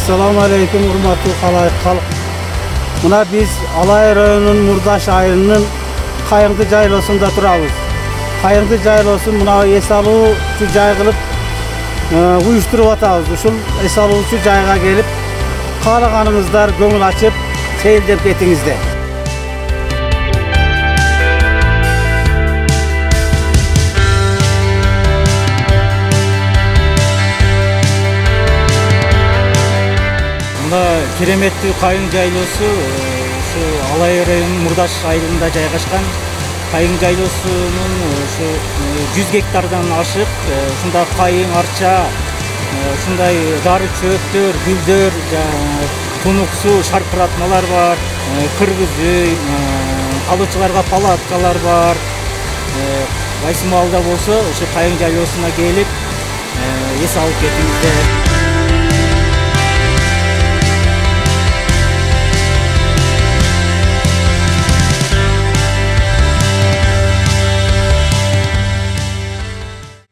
Assalamu alaikum hurmatly halk. Muna biz Alay rayonunun Murdaş ayılının Kayıngdı jaylosunda turabız. Kayıngdı jaylosun muna esaluu şu jay kılıp uyuşturup atabız. Uşul esaluu şu jayga gelip kalaganыңızдар көңүл açıp seyredip ketиңиздер. Кереметтүү Кайың жайлоосу ушу Алай районунун Мурдаш айылында жайгашкан. Кайың жайлоосунун ушу 100 гектардан ашык ушундай кайың, арча, ушундай дары чөптөр, гүлдөр, тунук суу, шарпыратмалар бар, кыргыз үй, алуучуларга палаткалар бар. Кайсы маалда болсо ушу Кайың жайлоосуна келип эс алып кетиңиздер.